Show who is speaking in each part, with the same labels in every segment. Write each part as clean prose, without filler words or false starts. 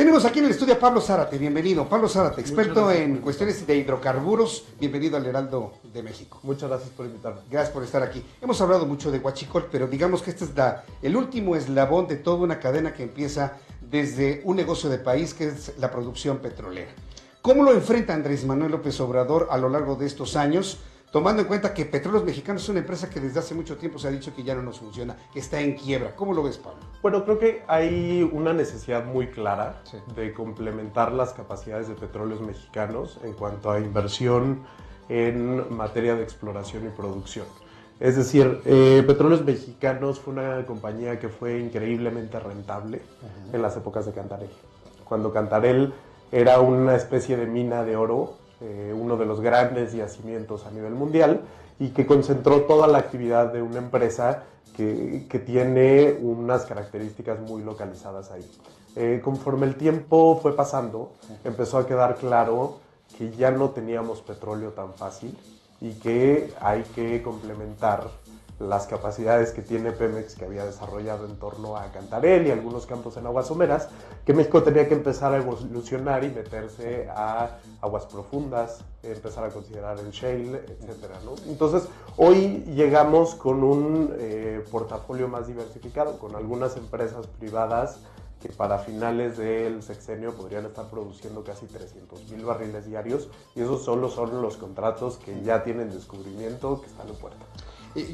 Speaker 1: Tenemos aquí en el estudio a Pablo Zárate, bienvenido. Pablo Zárate, experto en cuestiones de hidrocarburos, bienvenido al Heraldo de México.
Speaker 2: Muchas gracias por invitarme.
Speaker 1: Gracias por estar aquí. Hemos hablado mucho de Huachicol, pero digamos que este es el último eslabón de toda una cadena que empieza desde un negocio de país que es la producción petrolera. ¿Cómo lo enfrenta Andrés Manuel López Obrador a lo largo de estos años? Tomando en cuenta que Petróleos Mexicanos es una empresa que desde hace mucho tiempo se ha dicho que ya no nos funciona, que está en quiebra. ¿Cómo lo ves, Pablo?
Speaker 2: Bueno, creo que hay una necesidad muy clara de complementar las capacidades de Petróleos Mexicanos en cuanto a inversión en materia de exploración y producción. Es decir, Petróleos Mexicanos fue una compañía que fue increíblemente rentable en las épocas de Cantarell. Cuando Cantarell era una especie de mina de oro, uno de los grandes yacimientos a nivel mundial, y que concentró toda la actividad de una empresa que tiene unas características muy localizadas ahí. Conforme el tiempo fue pasando, empezó a quedar claro que ya no teníamos petróleo tan fácil y que hay que complementar las capacidades que tiene Pemex, que había desarrollado en torno a Cantarell y algunos campos en aguas someras, que México tenía que empezar a evolucionar y meterse a aguas profundas, empezar a considerar el shale, etcétera, ¿no? Entonces, hoy llegamos con un portafolio más diversificado, con algunas empresas privadas que para finales del sexenio podrían estar produciendo casi 300,000 barriles diarios, y esos solo son los contratos que ya tienen descubrimiento, que están en puerta.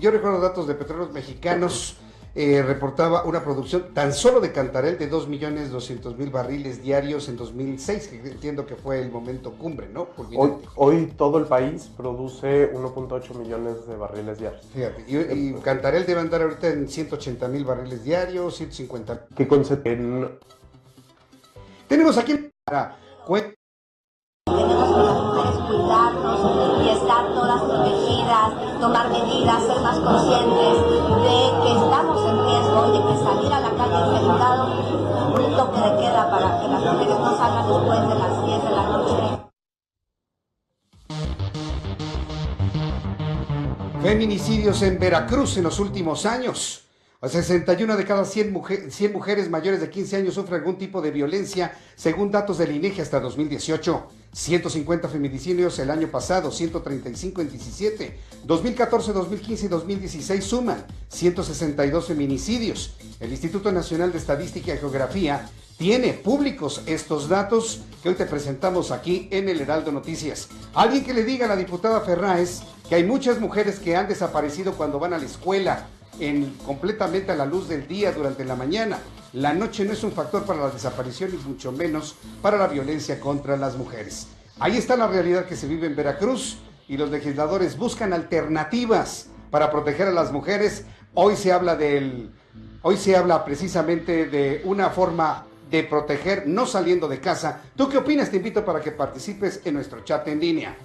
Speaker 1: Yo recuerdo datos de Petróleos Mexicanos, reportaba una producción tan solo de Cantarell de 2,200,000 barriles diarios en 2006, que entiendo que fue el momento cumbre, ¿no?
Speaker 2: Hoy todo el país produce 1.8 millones de barriles diarios.
Speaker 1: Fíjate, y Cantarell debe andar ahorita en 180,000 barriles diarios, 150. Tenemos aquí para
Speaker 3: tenemos que las mujeres cuidarnos y estar todas protegidas, tomar medidas, ser más conscientes de que estamos en riesgo y de que salir a la calle enfrentado un toque de queda para que las mujeres no salgan después de las 10 de la noche.
Speaker 1: feminicidios en Veracruz en los últimos años. 61 de cada 100 mujeres mayores de 15 años sufren algún tipo de violencia, según datos del INEGI hasta 2018. 150 feminicidios el año pasado, 135 en 17. 2014, 2015 y 2016 suman 162 feminicidios. El Instituto Nacional de Estadística y Geografía tiene públicos estos datos que hoy te presentamos aquí en el Heraldo Noticias. Alguien que le diga a la diputada Ferráez que hay muchas mujeres que han desaparecido cuando van a la escuela, completamente a la luz del día durante la mañana. La noche no es un factor para las desapariciones, mucho menos para la violencia contra las mujeres. Ahí está la realidad que se vive en Veracruz y los legisladores buscan alternativas para proteger a las mujeres. Hoy se habla precisamente de una forma de proteger no saliendo de casa. ¿Tú qué opinas? Te invito para que participes en nuestro chat en línea.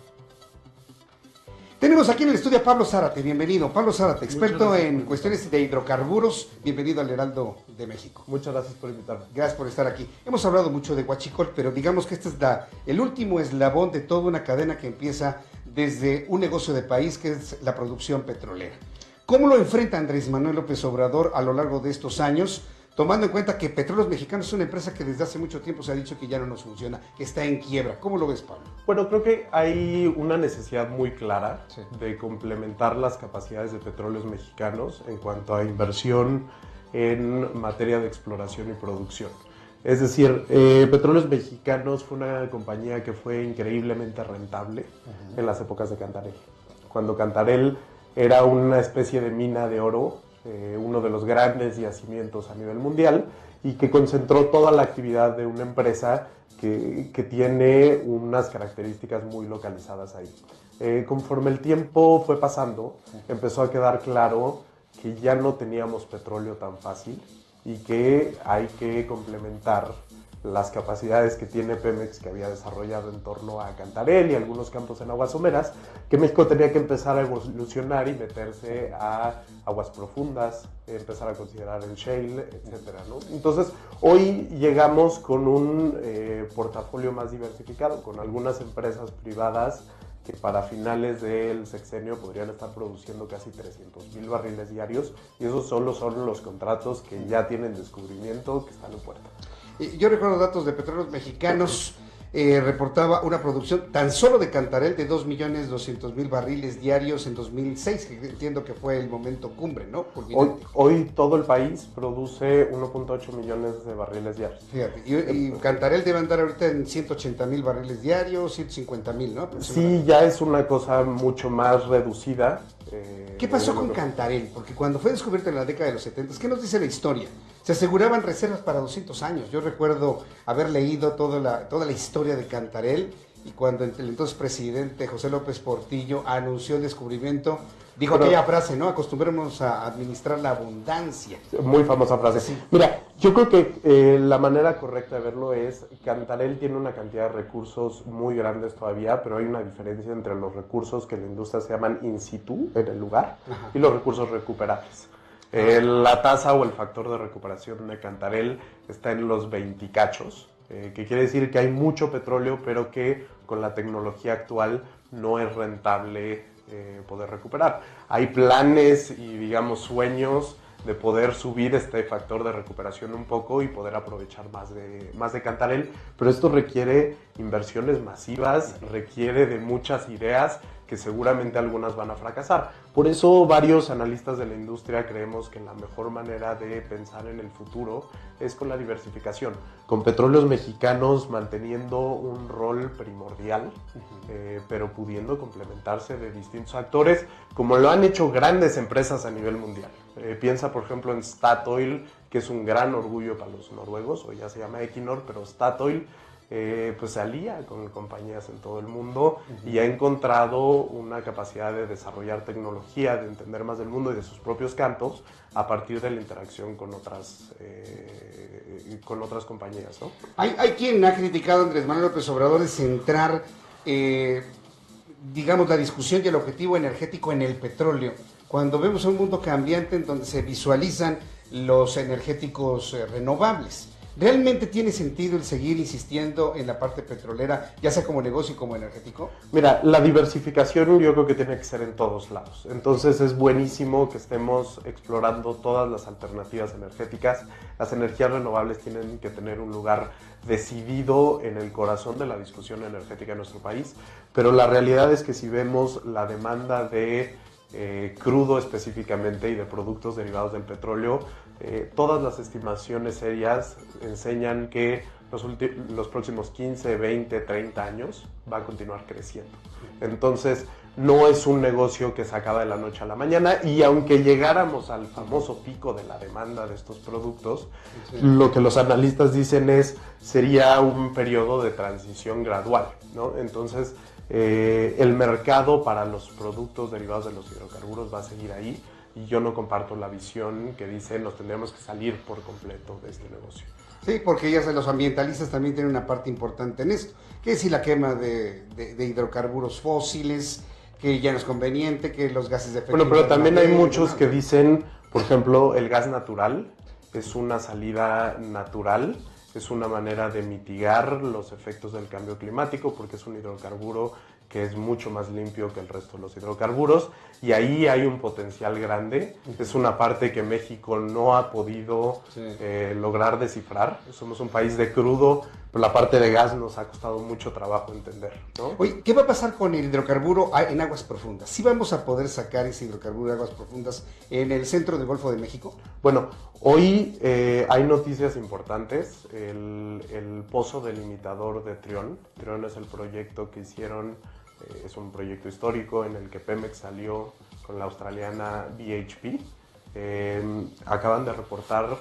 Speaker 1: Tenemos aquí en el estudio a Pablo Zárate, bienvenido. Pablo Zárate, experto en cuestiones de hidrocarburos, bienvenido al Heraldo de México.
Speaker 2: Muchas gracias por invitarme.
Speaker 1: Gracias por estar aquí. Hemos hablado mucho de Huachicol, pero digamos que este es el último eslabón de toda una cadena que empieza desde un negocio de país que es la producción petrolera. ¿Cómo lo enfrenta Andrés Manuel López Obrador a lo largo de estos años? Tomando en cuenta que Petróleos Mexicanos es una empresa que desde hace mucho tiempo se ha dicho que ya no nos funciona, que está en quiebra. ¿Cómo lo ves, Pablo?
Speaker 2: Bueno, creo que hay una necesidad muy clara de complementar las capacidades de Petróleos Mexicanos en cuanto a inversión en materia de exploración y producción. Es decir, Petróleos Mexicanos fue una compañía que fue increíblemente rentable en las épocas de Cantarell. Cuando Cantarell era una especie de mina de oro, uno de los grandes yacimientos a nivel mundial, y que concentró toda la actividad de una empresa que tiene unas características muy localizadas ahí. Conforme el tiempo fue pasando, empezó a quedar claro que ya no teníamos petróleo tan fácil y que hay que complementar las capacidades que tiene Pemex, que había desarrollado en torno a Cantarell y algunos campos en aguas someras, que México tenía que empezar a evolucionar y meterse a aguas profundas, empezar a considerar el shale, etcétera, ¿no? Entonces, hoy llegamos con un portafolio más diversificado, con algunas empresas privadas que para finales del sexenio podrían estar produciendo casi 300,000 barriles diarios, y esos solo son los contratos que ya tienen descubrimiento, que están en puerta.
Speaker 1: Yo recuerdo datos de Petróleos Mexicanos, reportaba una producción tan solo de Cantarell de 2.200.000 barriles diarios en 2006, que entiendo que fue el momento cumbre, ¿no?
Speaker 2: Hoy todo el país produce 1.8 millones de barriles diarios.
Speaker 1: Fíjate, y Cantarell debe andar ahorita en 180.000 barriles diarios, 150.000, ¿no?
Speaker 2: Sí, ya es una cosa mucho más reducida.
Speaker 1: ¿Qué pasó con Cantarell? Porque cuando fue descubierto en la década de los 70, ¿qué nos dice la historia? Se aseguraban reservas para 200 años. Yo recuerdo haber leído toda la historia de Cantarell, y cuando el entonces presidente José López Portillo anunció el descubrimiento, dijo aquella frase, ¿no? Acostumbrémonos a administrar la abundancia.
Speaker 2: Muy famosa frase.
Speaker 1: Sí.
Speaker 2: Mira, yo creo que la manera correcta de verlo es, Cantarell tiene una cantidad de recursos muy grandes todavía, pero hay una diferencia entre los recursos que en la industria se llaman in situ, en el lugar, y los recursos recuperables. La tasa o el factor de recuperación de Cantarell está en los 20 cachos, que quiere decir que hay mucho petróleo, pero que con la tecnología actual no es rentable poder recuperar. Hay planes y, digamos, sueños de poder subir este factor de recuperación un poco y poder aprovechar más de Cantarell, pero esto requiere inversiones masivas, requiere de muchas ideas que seguramente algunas van a fracasar. Por eso varios analistas de la industria creemos que la mejor manera de pensar en el futuro es con la diversificación, con Petróleos Mexicanos manteniendo un rol primordial, pero pudiendo complementarse de distintos actores, como lo han hecho grandes empresas a nivel mundial. Piensa, por ejemplo, en Statoil, que es un gran orgullo para los noruegos, hoy ya se llama Equinor, pero Statoil pues se alía con compañías en todo el mundo y ha encontrado una capacidad de desarrollar tecnología, de entender más del mundo y de sus propios campos a partir de la interacción con otras compañías, ¿no?
Speaker 1: Hay quien ha criticado a Andrés Manuel López Obrador de centrar, digamos, la discusión y el objetivo energético en el petróleo, cuando vemos un mundo cambiante en donde se visualizan los energéticos renovables. ¿Realmente tiene sentido el seguir insistiendo en la parte petrolera, ya sea como negocio y como energético?
Speaker 2: Mira, la diversificación yo creo que tiene que ser en todos lados. Entonces es buenísimo que estemos explorando todas las alternativas energéticas. Las energías renovables tienen que tener un lugar decidido en el corazón de la discusión energética en nuestro país, pero la realidad es que si vemos la demanda de crudo específicamente y de productos derivados del petróleo, todas las estimaciones serias enseñan que los próximos 15, 20, 30 años va a continuar creciendo. Entonces, no es un negocio que se acaba de la noche a la mañana, y aunque llegáramos al famoso pico de la demanda de estos productos, lo que los analistas dicen sería un periodo de transición gradual, ¿no? Entonces, el mercado para los productos derivados de los hidrocarburos va a seguir ahí, y yo no comparto la visión que dice nos tendríamos que salir por completo de este negocio.
Speaker 1: Sí, porque ya los ambientalistas también tienen una parte importante en esto, que si la quema de hidrocarburos fósiles, que ya no es conveniente, que los gases de efecto
Speaker 2: Bueno, pero también hay muchos que dicen, por ejemplo, el gas natural es una salida natural, es una manera de mitigar los efectos del cambio climático, porque es un hidrocarburo que es mucho más limpio que el resto de los hidrocarburos, y ahí hay un potencial grande. Es una parte que México no ha podido lograr descifrar. Somos un país de crudo, pero la parte de gas nos ha costado mucho trabajo entender, ¿no?
Speaker 1: Oye, ¿qué va a pasar con el hidrocarburo en aguas profundas? ¿Sí vamos a poder sacar ese hidrocarburo de aguas profundas en el centro del Golfo de México?
Speaker 2: Bueno, hoy hay noticias importantes. El pozo delimitador de Trión. Trión es el proyecto que hicieron. Es un proyecto histórico en el que Pemex salió con la australiana BHP. Acaban de reportar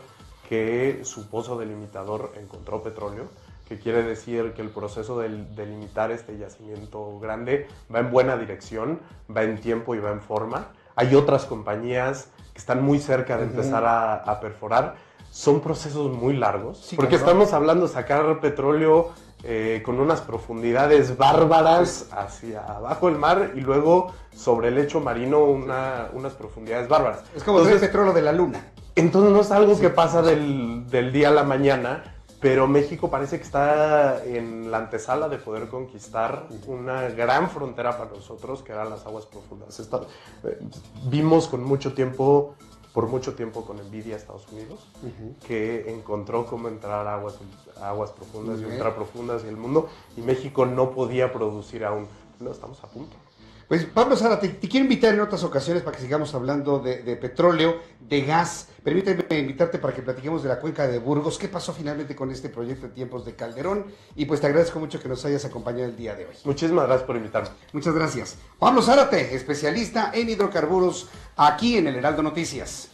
Speaker 2: que su pozo delimitador encontró petróleo, que quiere decir que el proceso de delimitar este yacimiento grande va en buena dirección, va en tiempo y va en forma. Hay otras compañías que están muy cerca de empezar a perforar. Son procesos muy largos, sí, porque estamos hablando de sacar petróleo con unas profundidades bárbaras hacia abajo del mar, y luego sobre el lecho marino unas profundidades bárbaras.
Speaker 1: Es como el petróleo de la luna.
Speaker 2: Entonces no es algo que pasa del día a la mañana, pero México parece que está en la antesala de poder conquistar una gran frontera para nosotros, que eran las aguas profundas. Vimos con mucho tiempo por mucho tiempo con envidia a Estados Unidos, que encontró cómo entrar a aguas profundas y ultraprofundas en el mundo, y México no podía producir aún. No, estamos a punto.
Speaker 1: Pues Pablo Zárate, te quiero invitar en otras ocasiones para que sigamos hablando de petróleo, de gas. Permíteme invitarte para que platiquemos de la cuenca de Burgos. ¿Qué pasó finalmente con este proyecto en tiempos de Calderón? Y pues te agradezco mucho que nos hayas acompañado el día de hoy.
Speaker 2: Muchísimas gracias por invitarme.
Speaker 1: Muchas gracias. Pablo Zárate, especialista en hidrocarburos, aquí en el Heraldo Noticias.